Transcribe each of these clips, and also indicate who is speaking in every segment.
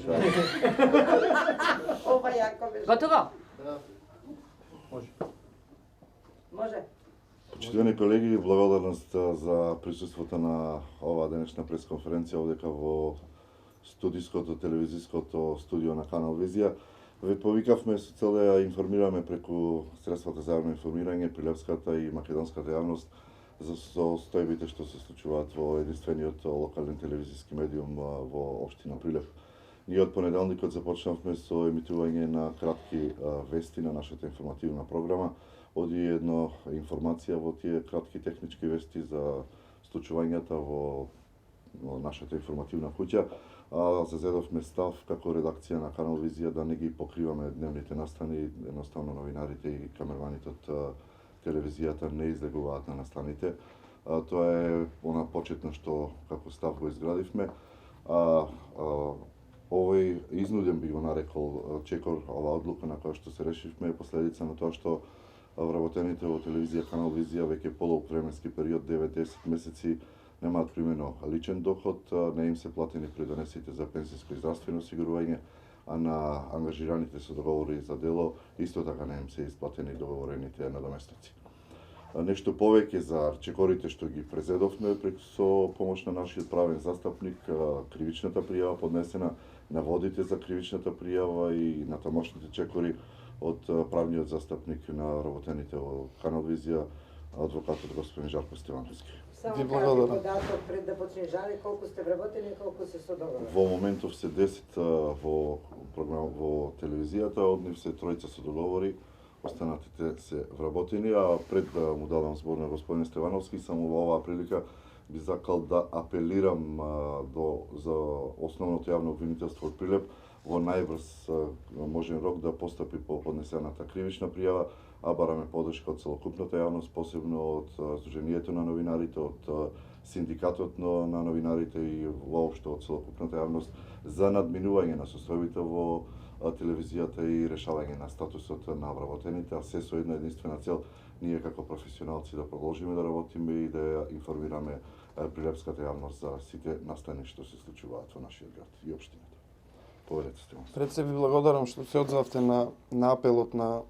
Speaker 1: слушаат.
Speaker 2: Ова јако беше.
Speaker 3: Готово?
Speaker 2: Може.
Speaker 1: Почитувани колеги, благодарност за присуството на оваа денешна пресконференција овдека во студиското телевизиското студио на Канал Визија. Ве повикавме со цел да ја информираме преку средствата за јавно информирање прилепската и македонската јавност за состојбите што се случуваат во единствениот локален телевизиски медиум во општина Прилеп. Ние од понеделникот започнавме со емитување на кратки вести на нашата информативна програма. Оди една информација во тие кратки технички вести за случувањата во нашата информативна куќа. Зазедовме став како редакција на Канал Визија да не ги покриваме дневните настани, едноставно новинарите и камерманите од телевизијата не излегуваат на настаните. Тоа е она почетно што како став го изградивме. Овој изнуден би го нарекол чекор, ова одлука на која што се решивме е последица на тоа што вработените во телевизија Канал Визија веќе полу временски период 9-10 месеци немаат примено личен доход, не им се платени придонесите за пензиско и здравствено осигурување, а на ангажираните со договори за дело исто така не им се исплатени договорените надоместоци. Нешто повеќе за чекорите што ги презедовме со помош на нашиот правен застапник, кривичната пријава поднесена, наводите за кривичната пријава и на тамошните чекори од правниот застапник на работените во Канал Визија, адвокатот господин Жарко Стевановски.
Speaker 2: Само кажи податок пред да почне жали колку сте вработени и колку се со договор.
Speaker 1: Во моментов се 10 во програм во телевизијата, од нив се тројца со договори, останатите се вработени, а пред да му дадам збор на господин Стевановски, само во оваа прилика би сакал да апелирам за основното јавно обвинителство од Прилеп во најбрз можен рок да постапи по поднесената кривична пријава, а бараме поддршка од целокупната јавност, посебно од Сдруженијето на новинарите, од Синдикатот на новинарите и воопшто од целокупната јавност за надминување на состојбите во телевизијата и решавање на статусот на вработените, а се со една единствена цел, ние како професионалци да продолжиме да работиме и да ја информираме прилепската јавност за сите настани што се случуваат во нашиот град и општината. Повелете сте.
Speaker 4: Пред се ви благодарам што се одзовте на апелот на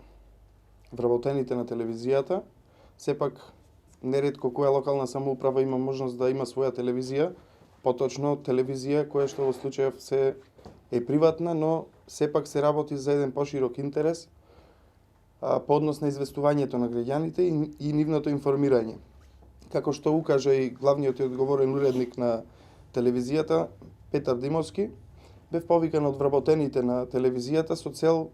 Speaker 4: вработените на телевизијата. Сепак, неретко која локална самоуправа има можност да има своја телевизија, поточно телевизија која што во случајов се е приватна, но сепак се работи за еден поширок интерес по однос на известувањето на граѓаните и нивното информирање. Како што укажа и главниот и одговорен уредник на телевизијата, Петар Димовски, бев повикан од вработените на телевизијата со цел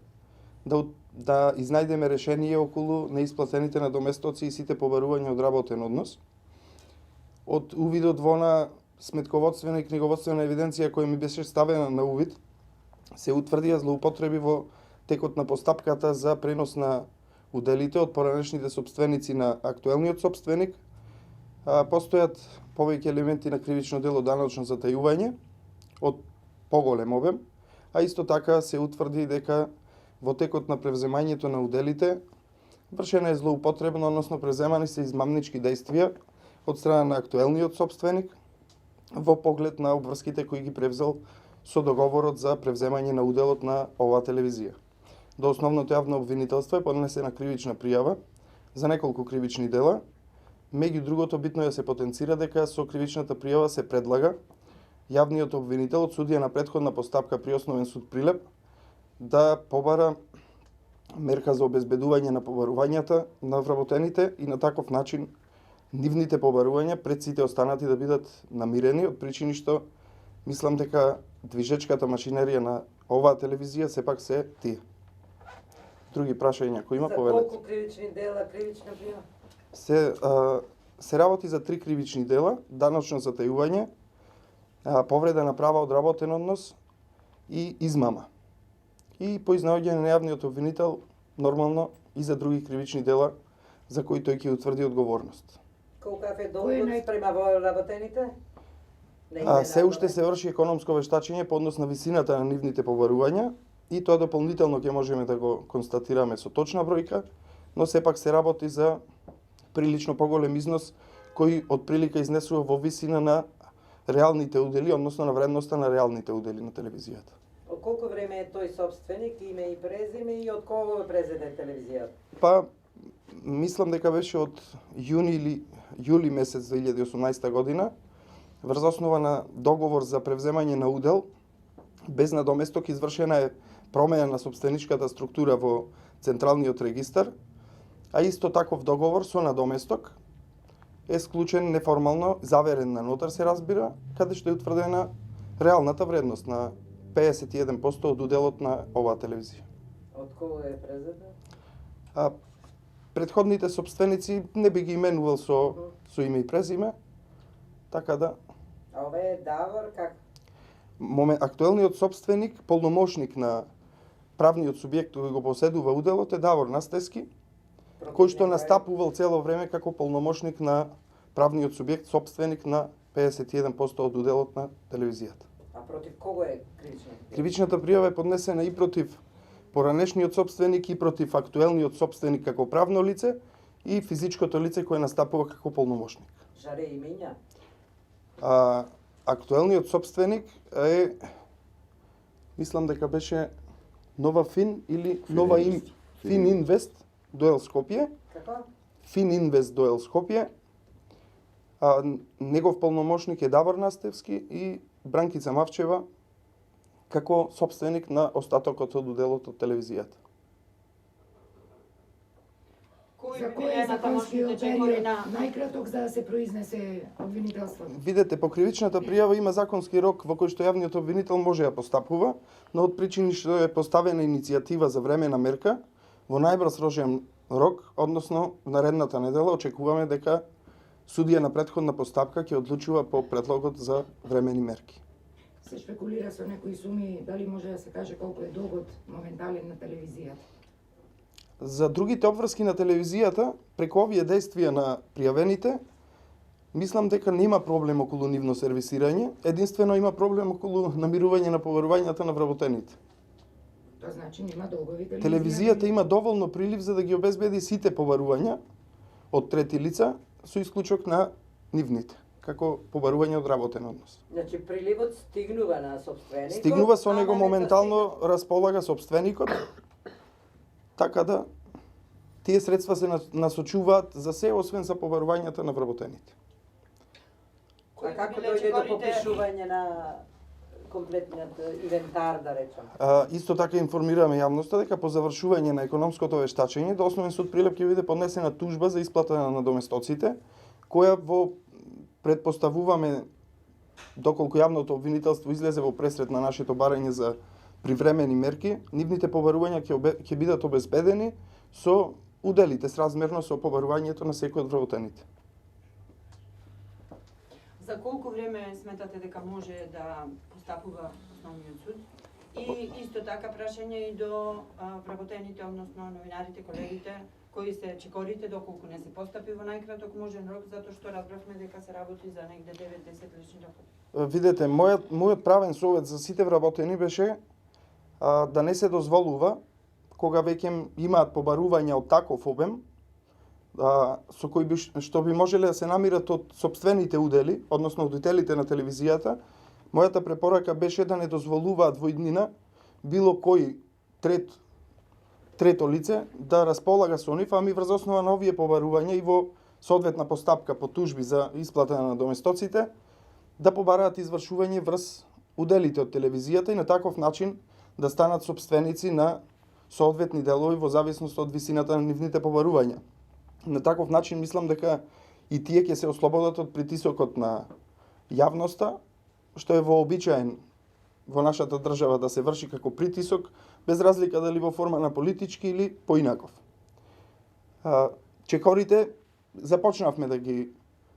Speaker 4: да изнајдеме решение околу неисплатените надоместоци и сите побарувања од работен однос. Од увидот во на сметководствена и книговодствена евиденција која ми беше ставена на увид, се утврдија злоупотреби во текот на постапката за пренос на уделите од поранешните сопственици на актуелниот сопственик. Постојат повеќе елементи на кривично дело даночно затајување од поголем обем, а исто така се утврди дека во текот на превземањето на уделите вршена е злоупотребна, односно преземани се измамнички дејствија од страна на актуелниот сопственик во поглед на обврските кои ги превзел со договорот за превземање на уделот на оваа телевизија. До основното јавно обвинителство е поднесена кривична пријава за неколку кривични дела. Меѓу другото, битно е да се потенцира дека со кривичната пријава се предлага јавниот обвинител од судија на претходна постапка при Основен суд Прилеп да побара мерка за обезбедување на побарувањата на вработените и на таков начин нивните побарувања пред сите останати да бидат намирени, од причини што мислам дека движечката машинерија на оваа телевизија сепак се тие. Други прашања кои има, повелете.
Speaker 2: За колку кривични дела, кривична пријава?
Speaker 4: Се работи за 3 кривични дела: даночно затајување, повреда на права од работен однос и измама. И по изнаоѓање на јавниот обвинител, нормално и за други кривични дела за кои тој ќе утврди одговорност.
Speaker 2: Колкав е доходот спрема во работените?
Speaker 4: Се уште се врши економско вештачење по однос на висината на нивните побарувања и тоа дополнително ќе можеме да го констатираме со точна бројка, но сепак се работи за прилично поголем износ кој од прилика изнесува во висина на реалните удели, односно на вредноста на реалните удели на телевизијата.
Speaker 2: Од колку време е тој собственик, име и презиме и од кого е президент телевизијата?
Speaker 4: Па, мислам дека беше од јуни или јули месец 2018 година, врз основа на договор за превземање на удел, без надоместок извршена е промена на собственичката структура во Централниот регистар, а исто таков договор со надоместок е склучен неформално, заверен на нотар се разбира, каде што е утврдена реалната вредност на 51% од уделот на оваа телевизија.
Speaker 2: Од кого е президент?
Speaker 4: А претходните собственици не би ги именувал со име и презиме, така да
Speaker 2: А ове е Давор, как?
Speaker 4: актуелниот собственик, полномошник на правниот субјект кој го поседува уделот е Давор Настески, кој што настапувал цело време како полномошник на правниот субјект, собственик на 51% од уделот на телевизијата.
Speaker 2: А против кого е кривична?
Speaker 4: Кривичната пријава е поднесена и против поранешниот собственик и против актуелниот собственик како правно лице и физичкото лице кое настапува како полномошник.
Speaker 2: Жаре имења?
Speaker 4: Актуелниот собственик е, мислам дека беше Нова Фин или Нова Фин Инвест Дуел Скопје.
Speaker 2: Како?
Speaker 4: Фин Инвест Дуел Скопје. Негов полномошник е Давор Настевски и Бранкица Мавчева како собственик на остатокот од уделот од телевизијата.
Speaker 3: За кој е законскиот период најкраток за да се произнесе обвинителството?
Speaker 4: Видете, по кривичната пријава има законски рок во кој што јавниот обвинител може да постапува, но од причини што е поставена иницијатива за времена мерка, во најбрз можен рок, односно наредната недела очекуваме дека судија на претходна постапка ќе одлучува по предлогот за времени мерки.
Speaker 3: Се шпекулира со некои суми, дали може да се каже колку е догот моментален на телевизијата?
Speaker 4: За другите обврски на телевизијата, преку овие действија на пријавените, мислам дека нема проблем околу нивно сервисирање, единствено има проблем околу намирување на поварувањата на вработените.
Speaker 3: Тоа значи нема долгови
Speaker 4: Телевизијата има доволно прилив за да ги обезбеди сите поварувања од трети лица, со исклучок на нивните, како побарување од работен однос.
Speaker 2: Значи приливот стигнува на собственикот.
Speaker 4: Стигнува со него
Speaker 2: ама не
Speaker 4: моментално располага собственикот, така да тие средства се насочуваат за се освен за побарувањата на вработените.
Speaker 2: А како дојде до попишување на комплетниот инвентар, да речем?
Speaker 4: Исто така информираме јавноста дека по завршување на економското вештачење до Основен суд Прилеп ќе биде поднесена тужба за исплата на надоместоците, која во предпоставуваме, доколку јавното обвинителство излезе во пресред на нашето барање за привремени мерки, нивните побарувања ќе бидат обезбедени со уделите сразмерно со побарувањето на секој од вработените.
Speaker 5: За колку време сметате дека може да постапува Основниот суд? И исто така прашање и до вработените, односно новинарите, колегите, кои се чекорите, доколку не се постапи во најкраток можен рок, затоа што разбравме дека се работи за негде 9-10 лични рокови.
Speaker 4: Видете, мојот правен совет за сите вработени беше да не се дозволува кога веќе имаат побарувања од таков обем, со кои што би можеле да се намират од сопствените удели, односно од уделите на телевизијата, мојата препорака беше да не дозволуваат во иднина било кој трето лице да располага со нив, ами врз основа на овие побарувања и во соодветна постапка по тужби за исплата на доместоците, да побараат извршување врз уделите од телевизијата и на таков начин да станат сопственици на соодветни делови во зависност од висината на нивните побарувања. На таков начин мислам дека и тие ќе се ослободат од притисокот на јавноста, што е вообичаен во нашата држава да се врши како притисок, без разлика дали во форма на политички или поинаков. Чекорите започнавме да ги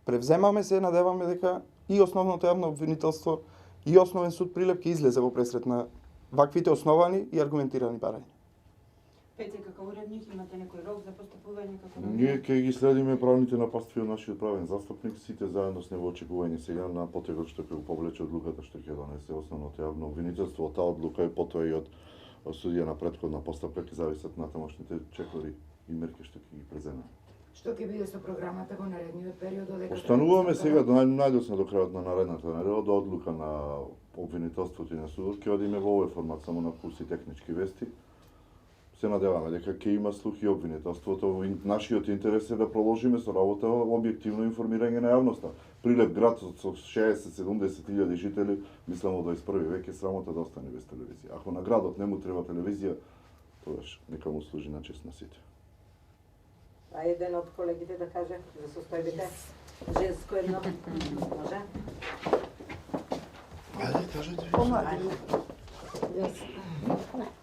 Speaker 4: превземаме, се надеваме дека и основното јавно обвинителство и Основен суд Прилеп ќе излезе во пресрет на ваквите основани и аргументирани барања.
Speaker 5: Пете, како уредник, имате некој рок за постапување?
Speaker 1: Ние ќе ги следиме правните напастки од нашиот правен застапник, сите заедно с него очекување сега на потегот што ќе го повлече одлуката што ќе донесе основното јавно обвинителство. Од таа одлука и потоа и од судија на претходна постапка ќе зависат натамошните чекори и мерки што ќе ги преземат.
Speaker 3: Што ќе биде со програмата во наредниот период?
Speaker 1: Остануваме сега најдоцна до крајот на наредната недела до одлука на обвинителството и на судот, ќе одиме во овој формат само на курси технички вести. Се надеваме дека ќе има слух и обвинителството. Нашиот интерес е да продолжиме со работа објективно информирање на јавноста. Прилеп град со 60-70 илјади жители, мислам во 21 век е срамота да остане без телевизија. Ако на градот не му треба телевизија, тогаш нека му служи на чест на сите.
Speaker 2: А еден од колегите да каже за состојбите? Женско едно. Може?
Speaker 4: Ајде, кажете.
Speaker 3: Јас.